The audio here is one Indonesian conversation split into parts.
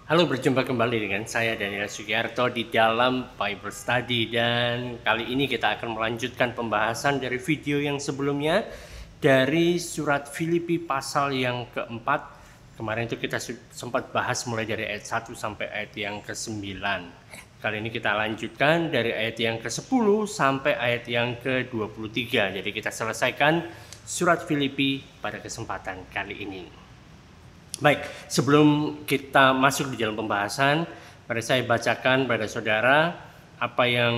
Halo, berjumpa kembali dengan saya Daniel Sugiarto di dalam Bible Study, dan kali ini kita akan melanjutkan pembahasan dari video yang sebelumnya dari surat Filipi pasal yang keempat. Kemarin itu kita sempat bahas mulai dari ayat 1 sampai ayat yang ke-9. Kali ini kita lanjutkan dari ayat yang ke-10 sampai ayat yang ke-23. Jadi kita selesaikan surat Filipi pada kesempatan kali ini. Baik, sebelum kita masuk di dalam pembahasan, mari saya bacakan pada saudara apa yang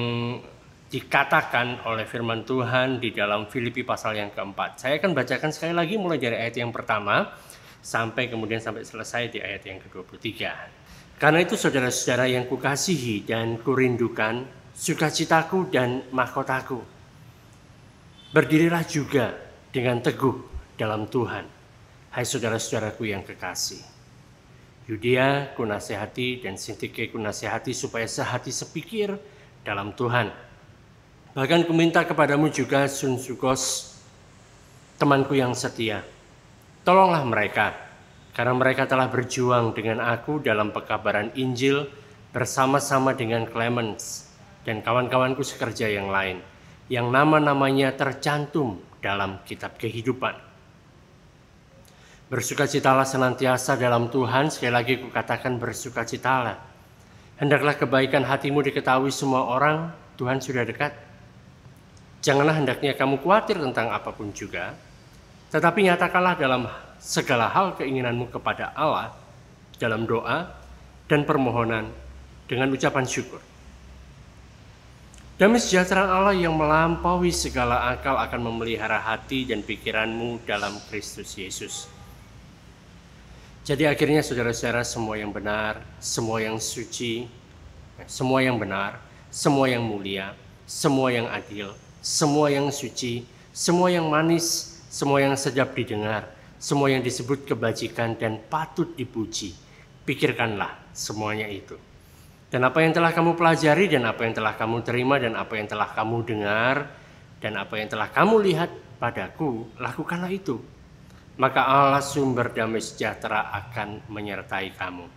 dikatakan oleh firman Tuhan di dalam Filipi pasal yang keempat. Saya akan bacakan sekali lagi mulai dari ayat yang pertama sampai selesai di ayat yang ke-23. Karena itu saudara-saudara yang kukasihi dan kurindukan, sukacitaku dan mahkotaku, berdirilah juga dengan teguh dalam Tuhan. Hai saudara-saudaraku yang kekasih, Yudia ku nasihati dan Sintike ku nasihati supaya sehati sepikir dalam Tuhan. Bahkan ku minta kepadamu juga Sunsukos, temanku yang setia. Tolonglah mereka, karena mereka telah berjuang dengan aku dalam pekabaran Injil bersama-sama dengan Clemens dan kawan-kawanku sekerja yang lain, yang nama-namanya tercantum dalam kitab kehidupan. Bersukacitalah senantiasa dalam Tuhan. Sekali lagi kukatakan bersukacitalah. Hendaklah kebaikan hatimu diketahui semua orang. Tuhan sudah dekat. Janganlah hendaknya kamu khawatir tentang apapun juga, tetapi nyatakanlah dalam segala hal keinginanmu kepada Allah dalam doa dan permohonan dengan ucapan syukur. Damai sejahtera Allah yang melampaui segala akal akan memelihara hati dan pikiranmu dalam Kristus Yesus. Jadi akhirnya saudara-saudara, semua yang benar, semua yang suci, semua yang benar, semua yang mulia, semua yang adil, semua yang suci, semua yang manis, semua yang sedap didengar, semua yang disebut kebajikan dan patut dipuji, pikirkanlah semuanya itu. Dan apa yang telah kamu pelajari, dan apa yang telah kamu terima, dan apa yang telah kamu dengar, dan apa yang telah kamu lihat padaku, lakukanlah itu. Maka Allah sumber damai sejahtera akan menyertai kamu.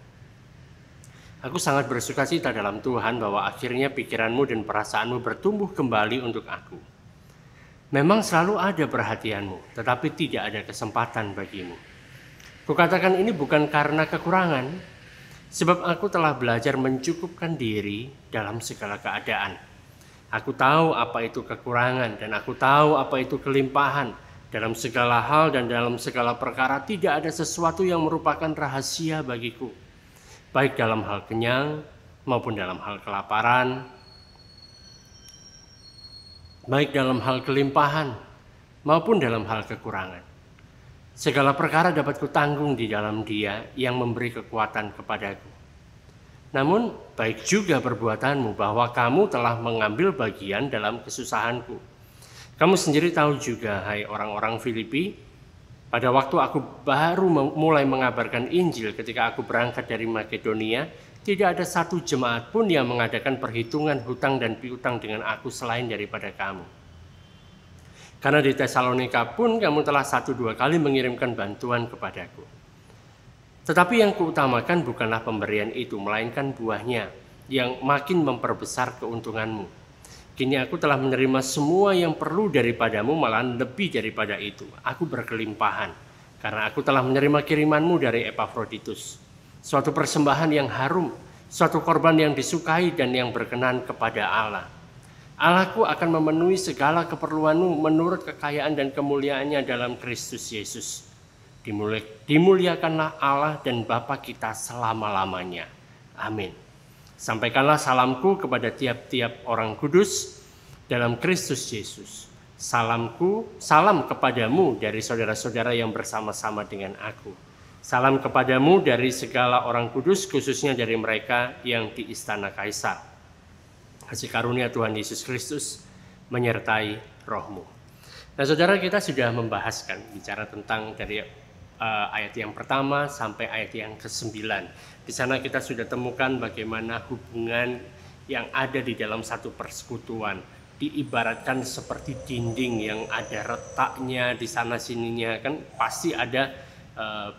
Aku sangat bersukacita dalam Tuhan bahwa akhirnya pikiranmu dan perasaanmu bertumbuh kembali untuk aku. Memang selalu ada perhatianmu, tetapi tidak ada kesempatan bagimu. Kukatakan ini bukan karena kekurangan, sebab aku telah belajar mencukupkan diri dalam segala keadaan. Aku tahu apa itu kekurangan dan aku tahu apa itu kelimpahan. Dalam segala hal dan dalam segala perkara tidak ada sesuatu yang merupakan rahasia bagiku, baik dalam hal kenyang maupun dalam hal kelaparan, baik dalam hal kelimpahan maupun dalam hal kekurangan. Segala perkara dapat kutanggung di dalam Dia yang memberi kekuatan kepadaku. Namun baik juga perbuatanmu bahwa kamu telah mengambil bagian dalam kesusahanku. Kamu sendiri tahu juga, hai orang-orang Filipi, pada waktu aku baru mulai mengabarkan Injil ketika aku berangkat dari Makedonia, tidak ada satu jemaat pun yang mengadakan perhitungan hutang dan piutang dengan aku selain daripada kamu. Karena di Tesalonika pun kamu telah 1-2 kali mengirimkan bantuan kepadaku. Tetapi yang kuutamakan bukanlah pemberian itu, melainkan buahnya yang makin memperbesar keuntunganmu. Kini aku telah menerima semua yang perlu daripadamu, malahan lebih daripada itu. Aku berkelimpahan, karena aku telah menerima kirimanmu dari Epafroditus. Suatu persembahan yang harum, suatu korban yang disukai dan yang berkenan kepada Allah. Allahku akan memenuhi segala keperluanmu menurut kekayaan dan kemuliaannya dalam Kristus Yesus. Dimuliakanlah Allah dan Bapa kita selama-lamanya. Amin. Sampaikanlah salamku kepada tiap-tiap orang kudus dalam Kristus Yesus. Salam kepadamu dari saudara-saudara yang bersama-sama dengan aku. Salam kepadamu dari segala orang kudus, khususnya dari mereka yang di istana Kaisar. Kasih karunia Tuhan Yesus Kristus menyertai rohmu. Nah saudara, kita sudah membahaskan, bicara tentang dari ayat yang pertama sampai ayat yang ke-9. Di sana kita sudah temukan bagaimana hubungan yang ada di dalam satu persekutuan. Diibaratkan seperti dinding yang ada retaknya di sana sininya, kan pasti ada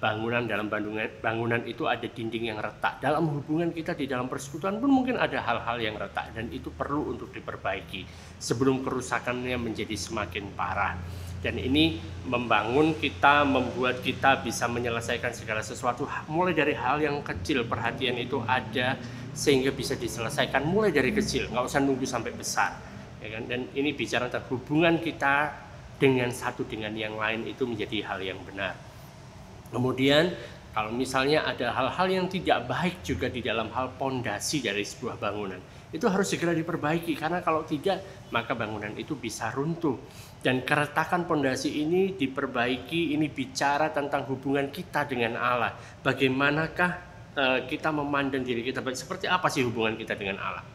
bangunan itu ada dinding yang retak. Dalam hubungan kita di dalam persekutuan pun mungkin ada hal-hal yang retak dan itu perlu untuk diperbaiki sebelum kerusakannya menjadi semakin parah. Dan ini membangun kita, membuat kita bisa menyelesaikan segala sesuatu mulai dari hal yang kecil. Perhatian itu ada sehingga bisa diselesaikan mulai dari kecil, nggak usah nunggu sampai besar, ya kan? Dan ini bicara tentang hubungan kita dengan satu dengan yang lain itu menjadi hal yang benar. Kemudian kalau misalnya ada hal-hal yang tidak baik juga di dalam hal pondasi dari sebuah bangunan, itu harus segera diperbaiki karena kalau tidak maka bangunan itu bisa runtuh. Dan keretakan pondasi ini diperbaiki, ini bicara tentang hubungan kita dengan Allah. Bagaimanakah kita memandang diri kita, seperti apa sih hubungan kita dengan Allah?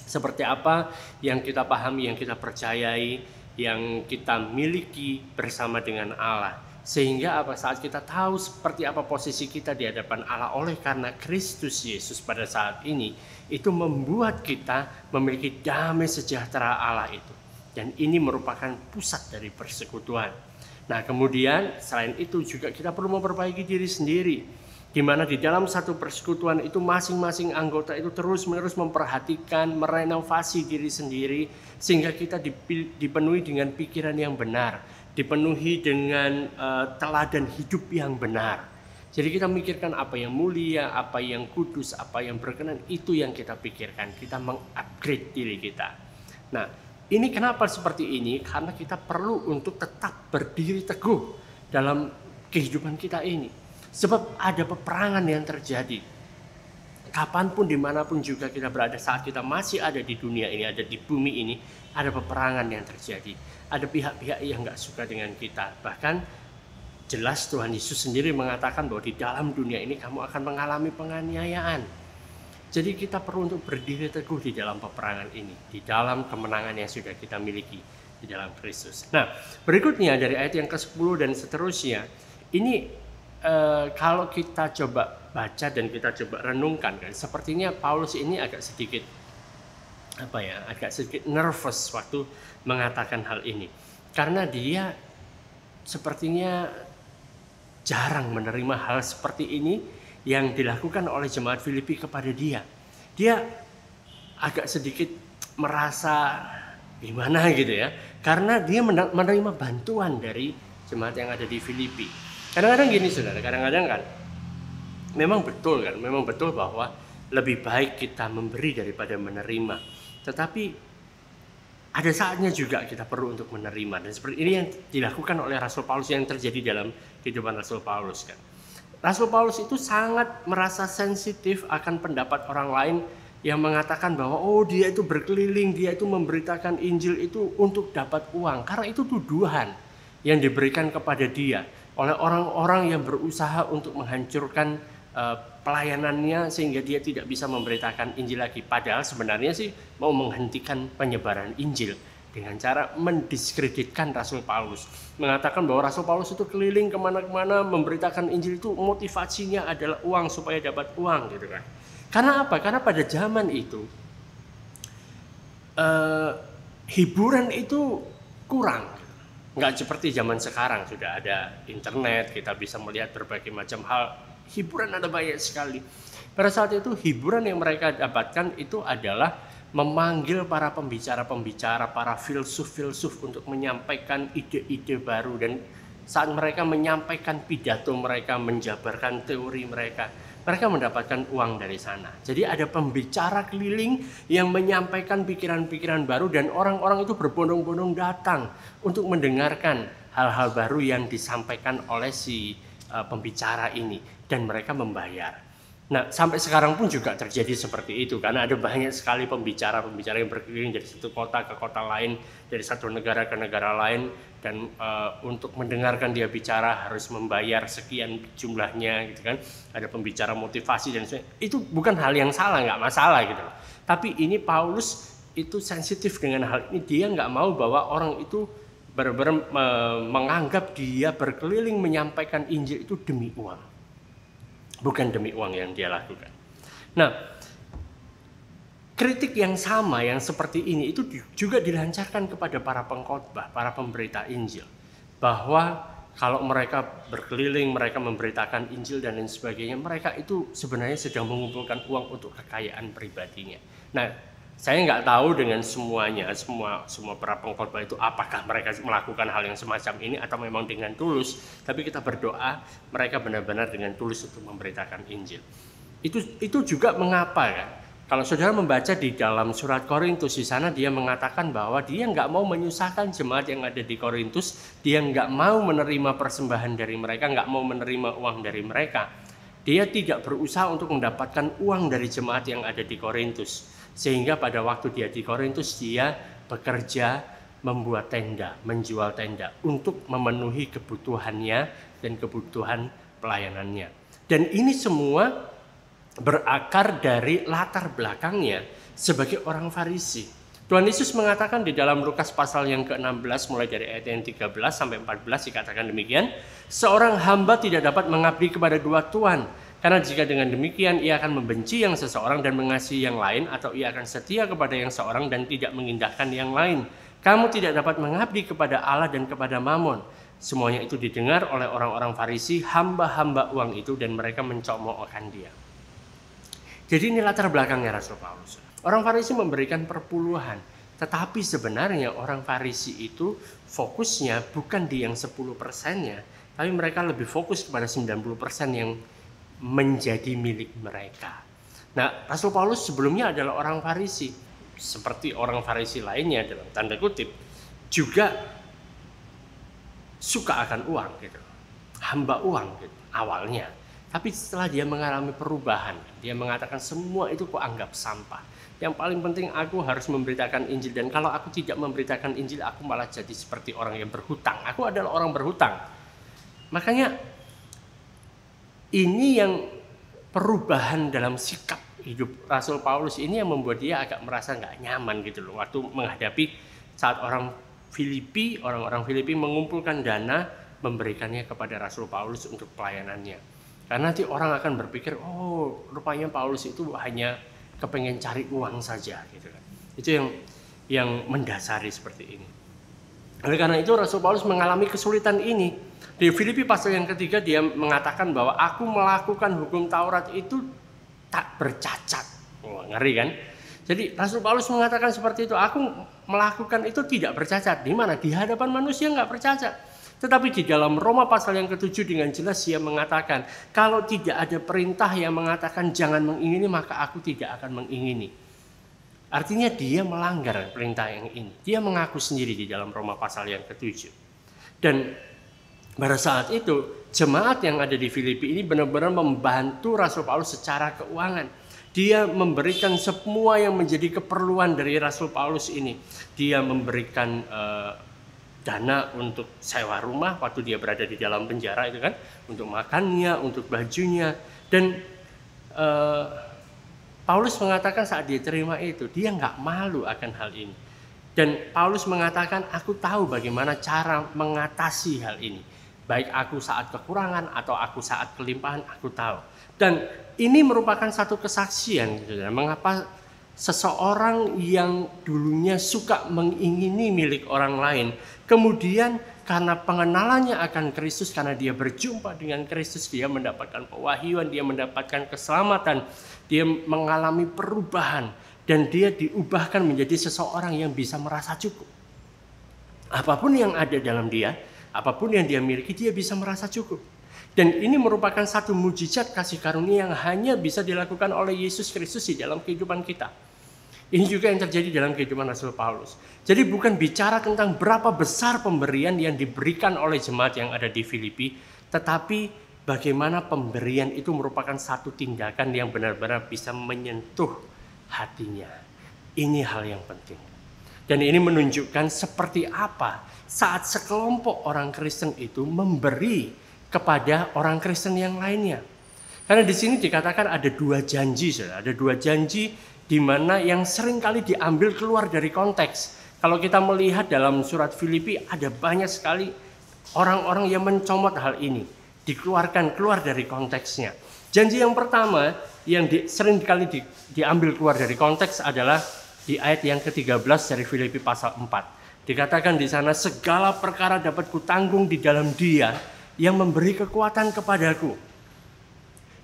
Seperti apa yang kita pahami, yang kita percayai, yang kita miliki bersama dengan Allah. Sehingga saat kita tahu seperti apa posisi kita di hadapan Allah oleh karena Kristus Yesus pada saat ini, itu membuat kita memiliki damai sejahtera Allah itu. Dan ini merupakan pusat dari persekutuan. Nah kemudian selain itu juga kita perlu memperbaiki diri sendiri. Di mana di dalam satu persekutuan itu masing-masing anggota itu terus-menerus memperhatikan, merenovasi diri sendiri. Sehingga kita dipenuhi dengan pikiran yang benar, dipenuhi dengan teladan hidup yang benar. Jadi kita mikirkan apa yang mulia, apa yang kudus, apa yang berkenan, itu yang kita pikirkan. Kita mengupgrade diri kita. Nah ini kenapa seperti ini? Karena kita perlu untuk tetap berdiri teguh dalam kehidupan kita ini. Sebab ada peperangan yang terjadi. Kapanpun, dimanapun juga kita berada, saat kita masih ada di dunia ini, ada di bumi ini, ada peperangan yang terjadi. Ada pihak-pihak yang gak suka dengan kita. Bahkan jelas Tuhan Yesus sendiri mengatakan bahwa di dalam dunia ini kamu akan mengalami penganiayaan. Jadi kita perlu untuk berdiri teguh di dalam peperangan ini, di dalam kemenangan yang sudah kita miliki di dalam Kristus. Nah, berikutnya dari ayat yang ke-10 dan seterusnya, ini kalau kita coba baca dan kita coba renungkan, kan, sepertinya Paulus ini agak sedikit nervous waktu mengatakan hal ini, karena dia sepertinya jarang menerima hal seperti ini yang dilakukan oleh jemaat Filipi kepada dia. Dia agak sedikit merasa gimana gitu ya, karena dia menerima bantuan dari jemaat yang ada di Filipi. Kadang-kadang gini saudara, kadang-kadang kan memang betul bahwa lebih baik kita memberi daripada menerima. Tetapi ada saatnya juga kita perlu untuk menerima, dan seperti ini yang dilakukan oleh Rasul Paulus, yang terjadi dalam kehidupan Rasul Paulus kan. Rasul Paulus itu sangat merasa sensitif akan pendapat orang lain yang mengatakan bahwa dia itu berkeliling, dia itu memberitakan Injil itu untuk dapat uang. Karena itu tuduhan yang diberikan kepada dia oleh orang-orang yang berusaha untuk menghancurkan pelayanannya sehingga dia tidak bisa memberitakan Injil lagi. Padahal sebenarnya sih mau menghentikan penyebaran Injil dengan cara mendiskreditkan Rasul Paulus. Mengatakan bahwa Rasul Paulus itu keliling kemana-mana memberitakan Injil, itu motivasinya adalah uang, supaya dapat uang gitu kan. Karena apa? Karena pada zaman itu hiburan itu kurang. Nggak seperti zaman sekarang, sudah ada internet, kita bisa melihat berbagai macam hal. Hiburan ada banyak sekali. Pada saat itu hiburan yang mereka dapatkan itu adalah memanggil para pembicara-pembicara, para filsuf-filsuf untuk menyampaikan ide-ide baru. Dan saat mereka menyampaikan pidato mereka, menjabarkan teori mereka, mereka mendapatkan uang dari sana. Jadi ada pembicara keliling yang menyampaikan pikiran-pikiran baru, dan orang-orang itu berbondong-bondong datang untuk mendengarkan hal-hal baru yang disampaikan oleh si pembicara ini, dan mereka membayar. Nah, sampai sekarang pun juga terjadi seperti itu, karena ada banyak sekali pembicara-pembicara yang berkeliling dari satu kota ke kota lain, dari satu negara ke negara lain, dan untuk mendengarkan dia bicara harus membayar sekian jumlahnya gitu kan. Ada pembicara motivasi dan sebagainya. Itu bukan hal yang salah, nggak masalah gitu loh. Tapi ini Paulus itu sensitif dengan hal ini. Dia nggak mau bahwa orang itu benar-benar menganggap dia berkeliling menyampaikan Injil itu demi uang. Bukan demi uang yang dia lakukan. Nah, kritik yang sama yang seperti ini itu juga dilancarkan kepada para pengkhotbah, para pemberita Injil, bahwa kalau mereka berkeliling, mereka memberitakan Injil dan lain sebagainya, mereka itu sebenarnya sedang mengumpulkan uang untuk kekayaan pribadinya. Nah, saya nggak tahu dengan semuanya, semua para pengkhotbah itu apakah mereka melakukan hal yang semacam ini atau memang dengan tulus. Tapi kita berdoa mereka benar-benar dengan tulus untuk memberitakan Injil. Itu juga mengapa ya? Kalau saudara membaca di dalam surat Korintus, di sana dia mengatakan bahwa dia nggak mau menyusahkan jemaat yang ada di Korintus, dia nggak mau menerima persembahan dari mereka, nggak mau menerima uang dari mereka. Dia tidak berusaha untuk mendapatkan uang dari jemaat yang ada di Korintus. Sehingga pada waktu dia di Korintus, dia bekerja membuat tenda, menjual tenda untuk memenuhi kebutuhannya dan kebutuhan pelayanannya. Dan ini semua berakar dari latar belakangnya sebagai orang Farisi. Tuhan Yesus mengatakan di dalam Lukas pasal yang ke-16 mulai dari ayat yang 13 sampai 14 dikatakan demikian, seorang hamba tidak dapat mengabdi kepada dua tuan, karena jika dengan demikian ia akan membenci yang seseorang dan mengasihi yang lain, atau ia akan setia kepada yang seorang dan tidak mengindahkan yang lain. Kamu tidak dapat mengabdi kepada Allah dan kepada Mamon. Semuanya itu didengar oleh orang-orang Farisi, hamba-hamba uang itu, dan mereka mencemoohkan dia. Jadi ini latar belakangnya Rasul Paulus. Orang Farisi memberikan perpuluhan, tetapi sebenarnya orang Farisi itu fokusnya bukan di yang 10%-nya, tapi mereka lebih fokus kepada 90% yang menjadi milik mereka. Nah, Rasul Paulus sebelumnya adalah orang Farisi, seperti orang Farisi lainnya dalam tanda kutip, juga suka akan uang gitu, hamba uang gitu, awalnya. Tapi setelah dia mengalami perubahan, dia mengatakan semua itu kok anggap sampah. Yang paling penting aku harus memberitakan Injil, dan kalau aku tidak memberitakan Injil, aku malah jadi seperti orang yang berhutang. Aku adalah orang berhutang. Makanya ini yang perubahan dalam sikap hidup Rasul Paulus ini yang membuat dia agak merasa nggak nyaman gitu loh. Waktu menghadapi saat orang-orang Filipi mengumpulkan dana, memberikannya kepada Rasul Paulus untuk pelayanannya. Karena nanti orang akan berpikir, oh rupanya Paulus itu hanya kepengen cari uang saja gitu kan. Itu yang mendasari seperti ini. Oleh karena itu Rasul Paulus mengalami kesulitan ini. Di Filipi pasal yang ketiga dia mengatakan bahwa aku melakukan hukum Taurat itu tak bercacat. Oh, ngeri kan? Jadi Rasul Paulus mengatakan seperti itu, aku melakukan itu tidak bercacat. Di mana? Di hadapan manusia nggak bercacat. Tetapi di dalam Roma pasal yang ke-7 dengan jelas dia mengatakan, kalau tidak ada perintah yang mengatakan jangan mengingini, maka aku tidak akan mengingini. Artinya dia melanggar perintah yang ini. Dia mengaku sendiri di dalam Roma pasal yang ke-7. Dan pada saat itu jemaat yang ada di Filipi ini benar-benar membantu Rasul Paulus secara keuangan. Dia memberikan semua yang menjadi keperluan dari Rasul Paulus ini. Dia memberikan dana untuk sewa rumah waktu dia berada di dalam penjara itu kan, untuk makannya, untuk bajunya. Dan Paulus mengatakan saat dia terima itu, dia nggak malu akan hal ini. Dan Paulus mengatakan, aku tahu bagaimana cara mengatasi hal ini. Baik aku saat kekurangan atau aku saat kelimpahan, aku tahu. Dan ini merupakan satu kesaksian gitu, mengapa seseorang yang dulunya suka mengingini milik orang lain, kemudian karena pengenalannya akan Kristus, karena dia berjumpa dengan Kristus, dia mendapatkan pewahyuan, dia mendapatkan keselamatan, dia mengalami perubahan, dan dia diubahkan menjadi seseorang yang bisa merasa cukup. Apapun yang ada dalam dia, apapun yang dia miliki, dia bisa merasa cukup. Dan ini merupakan satu mujizat kasih karunia yang hanya bisa dilakukan oleh Yesus Kristus di dalam kehidupan kita. Ini juga yang terjadi dalam kehidupan Rasul Paulus. Jadi bukan bicara tentang berapa besar pemberian yang diberikan oleh jemaat yang ada di Filipi, tetapi bagaimana pemberian itu merupakan satu tindakan yang benar-benar bisa menyentuh hatinya. Ini hal yang penting. Dan ini menunjukkan seperti apa saat sekelompok orang Kristen itu memberi kepada orang Kristen yang lainnya. Karena di sini dikatakan ada dua janji, ada dua janji di mana yang sering kali diambil keluar dari konteks. Kalau kita melihat dalam surat Filipi ada banyak sekali orang-orang yang mencomot hal ini, dikeluarkan keluar dari konteksnya. Janji yang pertama yang sering kali diambil keluar dari konteks adalah di ayat yang ke-13 dari Filipi pasal 4. Dikatakan di sana, segala perkara dapat kutanggung di dalam Dia yang memberi kekuatan kepadaku.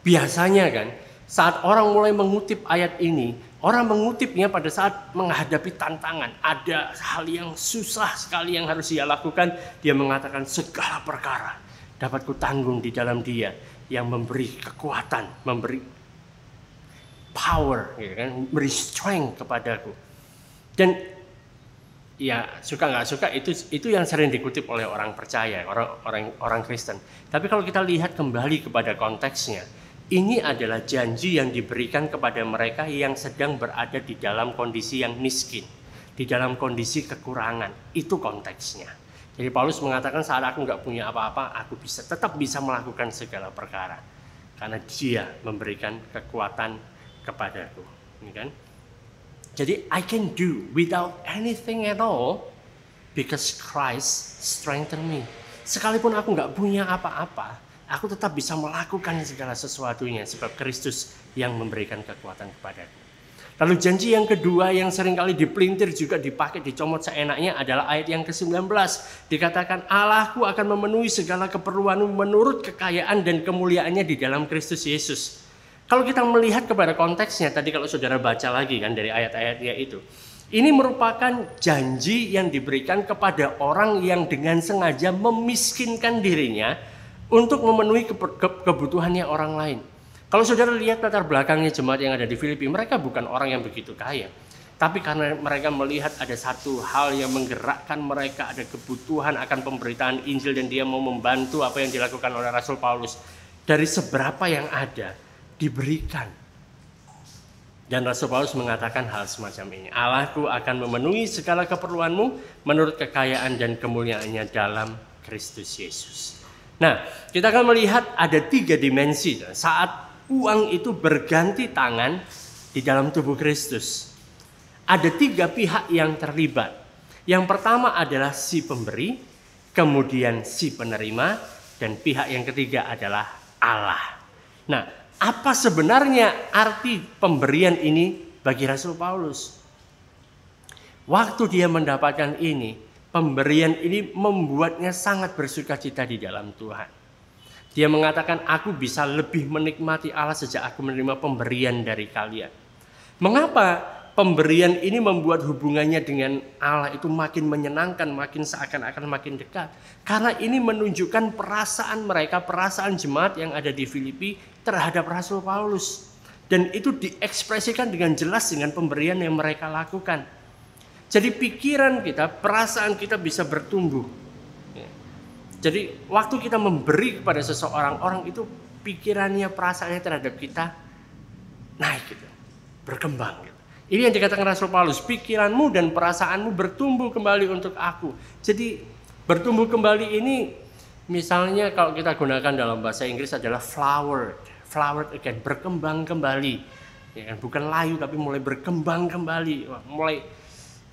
Biasanya kan, saat orang mulai mengutip ayat ini, orang mengutipnya pada saat menghadapi tantangan. Ada hal yang susah sekali yang harus dia lakukan. Dia mengatakan segala perkara dapat kutanggung di dalam Dia yang memberi kekuatan, memberi power, gitu kan, memberi strength kepadaku. Dan ya suka nggak suka itu yang sering dikutip oleh orang percaya, orang Kristen. Tapi kalau kita lihat kembali kepada konteksnya, ini adalah janji yang diberikan kepada mereka yang sedang berada di dalam kondisi yang miskin, di dalam kondisi kekurangan. Itu konteksnya. Jadi Paulus mengatakan saat aku nggak punya apa-apa, aku tetap bisa melakukan segala perkara karena Dia memberikan kekuatan kepadaku. Ini kan? Jadi I can do without anything at all because Christ strengthen me. Sekalipun aku nggak punya apa-apa, aku tetap bisa melakukan segala sesuatunya sebab Kristus yang memberikan kekuatan kepadaku. Lalu janji yang kedua yang seringkali dipelintir juga dipakai, dicomot seenaknya adalah ayat yang ke-19. Dikatakan Allahku akan memenuhi segala keperluanmu menurut kekayaan dan kemuliaannya di dalam Kristus Yesus. Kalau kita melihat kepada konteksnya, tadi kalau saudara baca lagi kan dari ayat-ayatnya itu. Ini merupakan janji yang diberikan kepada orang yang dengan sengaja memiskinkan dirinya untuk memenuhi kebutuhannya orang lain. Kalau saudara lihat latar belakangnya jemaat yang ada di Filipi, mereka bukan orang yang begitu kaya. Tapi karena mereka melihat ada satu hal yang menggerakkan mereka, ada kebutuhan akan pemberitaan Injil dan dia mau membantu apa yang dilakukan oleh Rasul Paulus. Dari seberapa yang ada, diberikan. Dan Rasul Paulus mengatakan hal semacam ini. Allahku akan memenuhi segala keperluanmu menurut kekayaan dan kemuliaannya dalam Kristus Yesus. Nah, kita akan melihat ada 3 dimensi saat uang itu berganti tangan di dalam tubuh Kristus. Ada 3 pihak yang terlibat. Yang pertama adalah si pemberi, kemudian si penerima, dan pihak yang ketiga adalah Allah. Nah, apa sebenarnya arti pemberian ini bagi Rasul Paulus? Waktu dia mendapatkan ini, pemberian ini membuatnya sangat bersukacita di dalam Tuhan. Dia mengatakan, aku bisa lebih menikmati Allah sejak aku menerima pemberian dari kalian. Mengapa pemberian ini membuat hubungannya dengan Allah itu makin menyenangkan, makin seakan-akan makin dekat? Karena ini menunjukkan perasaan mereka, perasaan jemaat yang ada di Filipi terhadap Rasul Paulus. Dan itu diekspresikan dengan jelas dengan pemberian yang mereka lakukan. Jadi pikiran kita, perasaan kita bisa bertumbuh. Jadi waktu kita memberi kepada seseorang, orang itu pikirannya, perasaannya terhadap kita naik gitu, berkembang gitu. Ini yang dikatakan Rasul Paulus, pikiranmu dan perasaanmu bertumbuh kembali untuk aku. Jadi bertumbuh kembali ini misalnya kalau kita gunakan dalam bahasa Inggris adalah flowered again, berkembang kembali. Ya, bukan layu tapi mulai berkembang kembali, mulai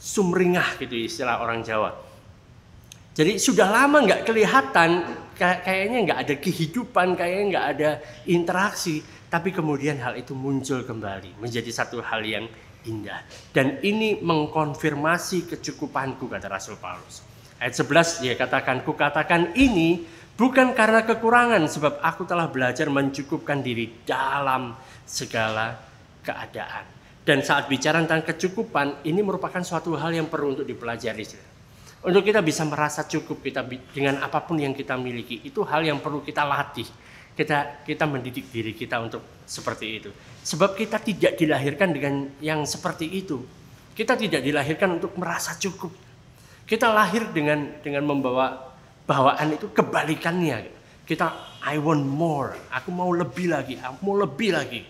sumringah gitu istilah orang Jawa. Jadi sudah lama nggak kelihatan, kayaknya nggak ada kehidupan, kayaknya nggak ada interaksi. Tapi kemudian hal itu muncul kembali, menjadi satu hal yang indah. Dan ini mengkonfirmasi kecukupanku, kata Rasul Paulus. Ayat 11 dia katakan, kukatakan ini bukan karena kekurangan, sebab aku telah belajar mencukupkan diri dalam segala keadaan. Dan saat bicara tentang kecukupan, ini merupakan suatu hal yang perlu untuk dipelajari. Untuk kita bisa merasa cukup kita dengan apapun yang kita miliki, itu hal yang perlu kita latih. Kita mendidik diri kita untuk seperti itu. Sebab kita tidak dilahirkan dengan yang seperti itu. Kita tidak dilahirkan untuk merasa cukup. Kita lahir dengan membawa bawaan itu kebalikannya. Kita I want more, aku mau lebih lagi, aku mau lebih lagi.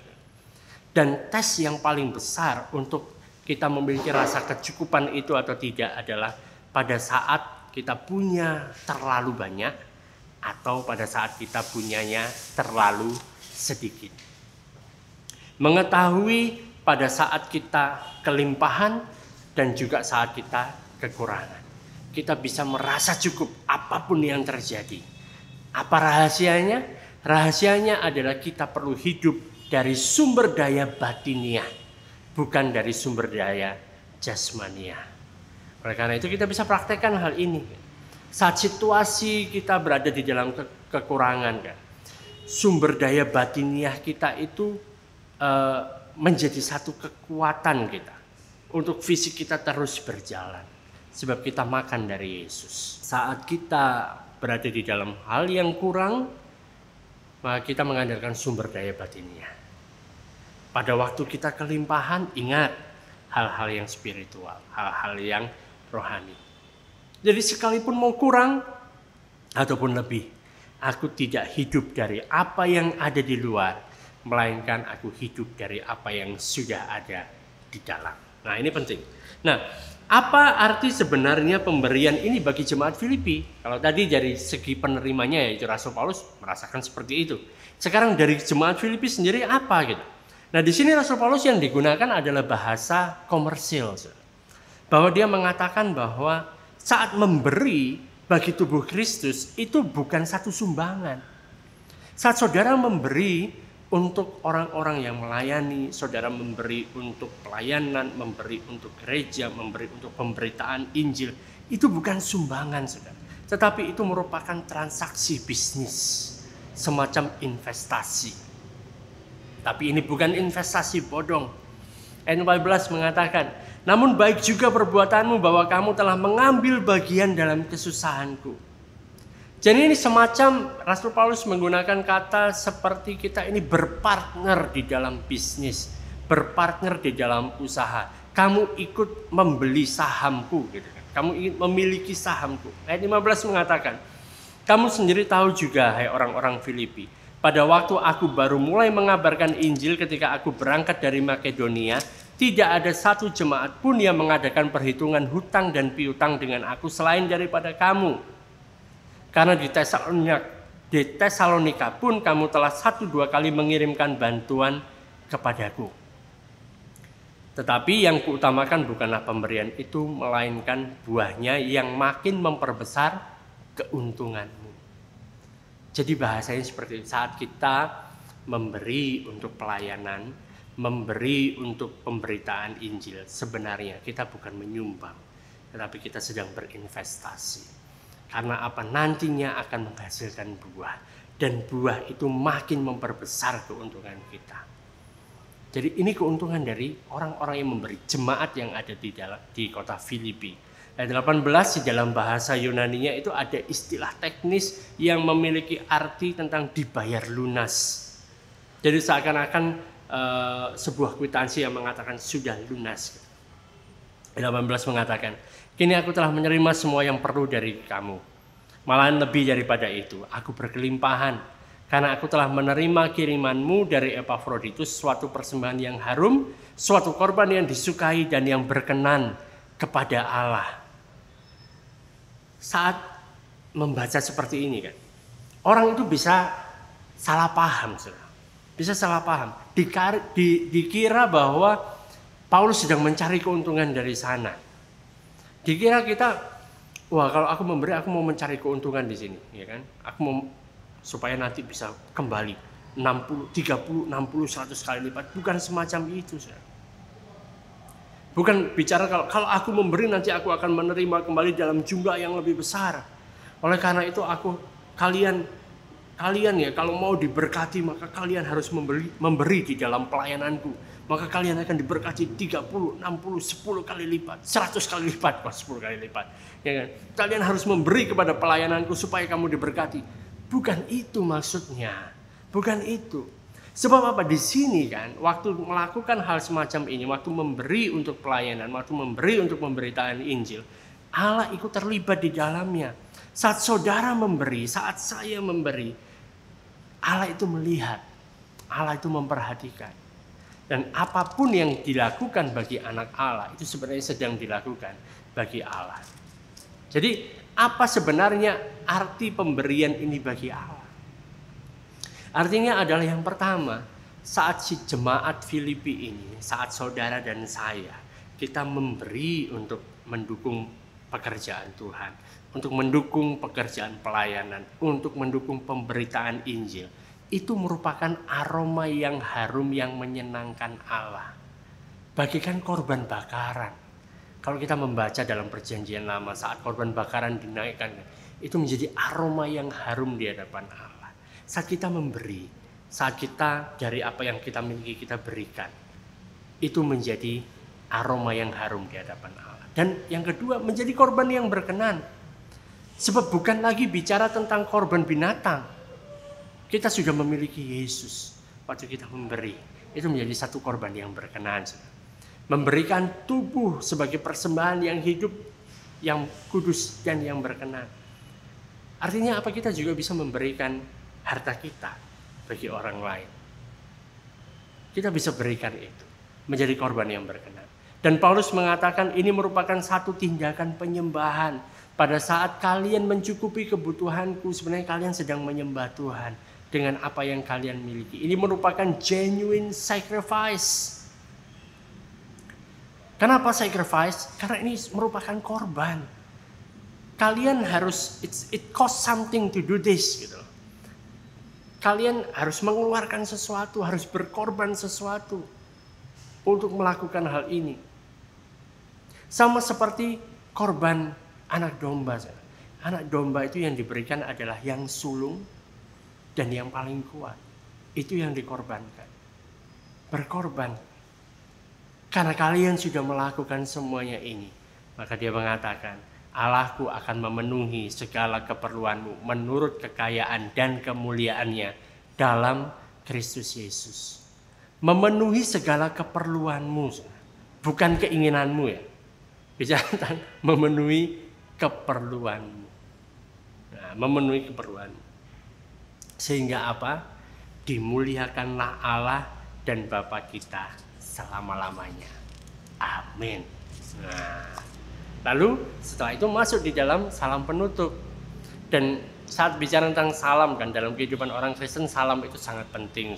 Dan tes yang paling besar untuk kita memiliki rasa kecukupan itu atau tidak adalah pada saat kita punya terlalu banyak atau pada saat kita punyanya terlalu sedikit. Mengetahui pada saat kita kelimpahan dan juga saat kita kekurangan. Kita bisa merasa cukup apapun yang terjadi. Apa rahasianya? Rahasianya adalah kita perlu hidup dari sumber daya batiniah, bukan dari sumber daya jasmaniah. Oleh karena itu kita bisa praktekkan hal ini. Saat situasi kita berada di dalam kekurangan, kan, sumber daya batiniah kita itu menjadi satu kekuatan kita untuk fisik kita terus berjalan. Sebab kita makan dari Yesus. Saat kita berada di dalam hal yang kurang, maka kita mengandalkan sumber daya batiniah. Pada waktu kita kelimpahan, ingat hal-hal yang spiritual, hal-hal yang rohani. Jadi sekalipun mau kurang ataupun lebih, aku tidak hidup dari apa yang ada di luar, melainkan aku hidup dari apa yang sudah ada di dalam. Nah, ini penting. Nah, apa arti sebenarnya pemberian ini bagi jemaat Filipi? Kalau tadi dari segi penerimanya yaitu Rasul Paulus merasakan seperti itu. Sekarang dari jemaat Filipi sendiri apa gitu? Nah, di sini Rasul Paulus yang digunakan adalah bahasa komersil. Bahwa dia mengatakan bahwa saat memberi bagi tubuh Kristus itu bukan satu sumbangan. Saat saudara memberi untuk orang-orang yang melayani, saudara memberi untuk pelayanan, memberi untuk gereja, memberi untuk pemberitaan Injil, itu bukan sumbangan, saudara. Tetapi itu merupakan transaksi bisnis, semacam investasi. Tapi ini bukan investasi bodong. Ayat 14 mengatakan, namun baik juga perbuatanmu bahwa kamu telah mengambil bagian dalam kesusahanku. Jadi ini semacam Rasul Paulus menggunakan kata seperti kita ini berpartner di dalam bisnis, berpartner di dalam usaha. Kamu ikut membeli sahamku, gitu kan. Kamu ingin memiliki sahamku. Ayat 15 mengatakan, kamu sendiri tahu juga, hai orang-orang Filipi, pada waktu aku baru mulai mengabarkan Injil ketika aku berangkat dari Makedonia, tidak ada satu jemaat pun yang mengadakan perhitungan hutang dan piutang dengan aku selain daripada kamu. Karena di Tesalonika pun kamu telah 1-2 kali mengirimkan bantuan kepadaku. Tetapi yang kuutamakan bukanlah pemberian itu, melainkan buahnya yang makin memperbesar keuntunganmu. Jadi bahasanya seperti itu. Saat kita memberi untuk pelayanan, memberi untuk pemberitaan Injil, sebenarnya kita bukan menyumbang, tetapi kita sedang berinvestasi. Karena apa? Nantinya akan menghasilkan buah. Dan buah itu makin memperbesar keuntungan kita. Jadi ini keuntungan dari orang-orang yang memberi. Jemaat yang ada di kota Filipi. Ayat 18 di dalam bahasa Yunaninya itu ada istilah teknis yang memiliki arti tentang dibayar lunas. Jadi seakan-akan sebuah kwitansi yang mengatakan sudah lunas. Ayat 18 mengatakan, kini aku telah menerima semua yang perlu dari kamu. Malahan lebih daripada itu, aku berkelimpahan. Karena aku telah menerima kirimanmu dari Epafroditus, suatu persembahan yang harum, suatu korban yang disukai dan yang berkenan kepada Allah. Saat membaca seperti ini kan, orang itu bisa salah paham. Bisa salah paham. Dikira bahwa Paulus sedang mencari keuntungan dari sana. Dikira kita, wah kalau aku memberi, aku mau mencari keuntungan di sini, ya kan? Aku mau supaya nanti bisa kembali 60, 30, 60, 100 kali lipat. Bukan semacam itu, saudara. Bukan bicara kalau aku memberi nanti aku akan menerima kembali dalam jumlah yang lebih besar. Oleh karena itu kalian ya kalau mau diberkati maka kalian harus memberi di dalam pelayananku. Maka kalian akan diberkati 30, 60, 10 kali lipat, 100 kali lipat, 10 kali lipat. Ya kan? Kalian harus memberi kepada pelayananku supaya kamu diberkati. Bukan itu maksudnya. Bukan itu. Sebab apa? Di sini kan, waktu melakukan hal semacam ini, waktu memberi untuk pelayanan, waktu memberi untuk pemberitaan Injil, Allah ikut terlibat di dalamnya. Saat saudara memberi, saat saya memberi, Allah itu melihat, Allah itu memperhatikan. Dan apapun yang dilakukan bagi anak Allah itu sebenarnya sedang dilakukan bagi Allah. Jadi apa sebenarnya arti pemberian ini bagi Allah? Artinya adalah yang pertama, saat si jemaat Filipi ini, saat saudara dan saya, kita memberi untuk mendukung pekerjaan Tuhan, untuk mendukung pekerjaan pelayanan, untuk mendukung pemberitaan Injil. Itu merupakan aroma yang harum yang menyenangkan Allah. Bagikan korban bakaran. Kalau kita membaca dalam perjanjian lama saat korban bakaran dinaikkan, itu menjadi aroma yang harum di hadapan Allah. Saat kita memberi, saat kita dari apa yang kita miliki kita berikan, itu menjadi aroma yang harum di hadapan Allah. Dan yang kedua, menjadi korban yang berkenan. Sebab bukan lagi bicara tentang korban binatang. Kita sudah memiliki Yesus. Waktu kita memberi, itu menjadi satu korban yang berkenan. Memberikan tubuh sebagai persembahan yang hidup, yang kudus dan yang berkenan. Artinya apa? Kita juga bisa memberikan harta kita bagi orang lain. Kita bisa berikan itu, menjadi korban yang berkenan. Dan Paulus mengatakan ini merupakan satu tindakan penyembahan. Pada saat kalian mencukupi kebutuhanku, sebenarnya kalian sedang menyembah Tuhan dengan apa yang kalian miliki. Ini merupakan genuine sacrifice. Kenapa sacrifice? Karena ini merupakan korban. Kalian harus, it cost something to do this, gitu. Kalian harus mengeluarkan sesuatu, harus berkorban sesuatu untuk melakukan hal ini. Sama seperti korban anak domba. Anak domba itu yang diberikan adalah yang sulung dan yang paling kuat. Itu yang dikorbankan. Berkorban. Karena kalian sudah melakukan semuanya ini, maka dia mengatakan, Allahku akan memenuhi segala keperluanmu menurut kekayaan dan kemuliaannya dalam Kristus Yesus. Memenuhi segala keperluanmu, bukan keinginanmu ya. Bicara tentang memenuhi keperluanmu. Nah, memenuhi keperluanmu. Sehingga apa? Dimuliakanlah Allah dan Bapa kita selama-lamanya. Amin. Nah, lalu setelah itu masuk di dalam salam penutup. Dan saat bicara tentang salam kan dalam kehidupan orang Kristen, salam itu sangat penting.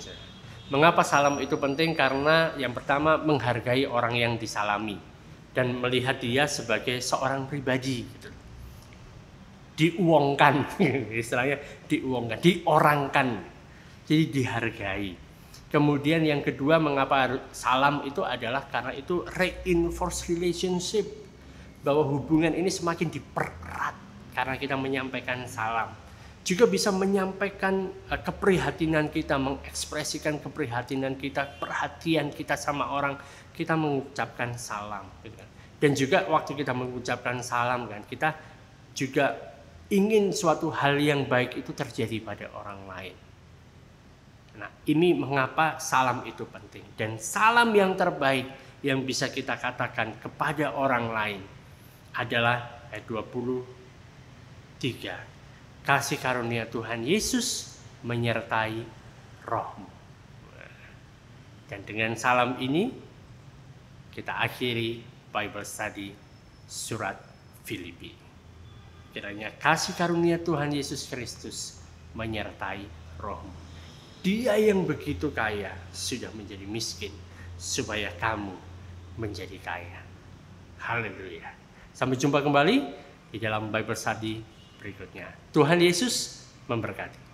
Mengapa salam itu penting? Karena yang pertama menghargai orang yang disalami dan melihat dia sebagai seorang pribadi gitu. Diuangkan, istilahnya diuangkan, diorangkan. Jadi dihargai. Kemudian yang kedua, mengapa salam itu adalah karena itu reinforce relationship, bahwa hubungan ini semakin dipererat karena kita menyampaikan salam. Juga bisa menyampaikan keprihatinan kita, mengekspresikan keprihatinan kita, perhatian kita sama orang, kita mengucapkan salam. Dan juga waktu kita mengucapkan salam kan, kita juga ingin suatu hal yang baik itu terjadi pada orang lain. Nah, ini mengapa salam itu penting. Dan salam yang terbaik yang bisa kita katakan kepada orang lain adalah ayat 23. Kasih karunia Tuhan Yesus menyertai rohmu. Dan dengan salam ini kita akhiri Bible Study surat Filipi. Kiranya kasih karunia Tuhan Yesus Kristus menyertai rohmu. Dia yang begitu kaya sudah menjadi miskin supaya kamu menjadi kaya. Haleluya. Sampai jumpa kembali di dalam Bible Study berikutnya. Tuhan Yesus memberkati.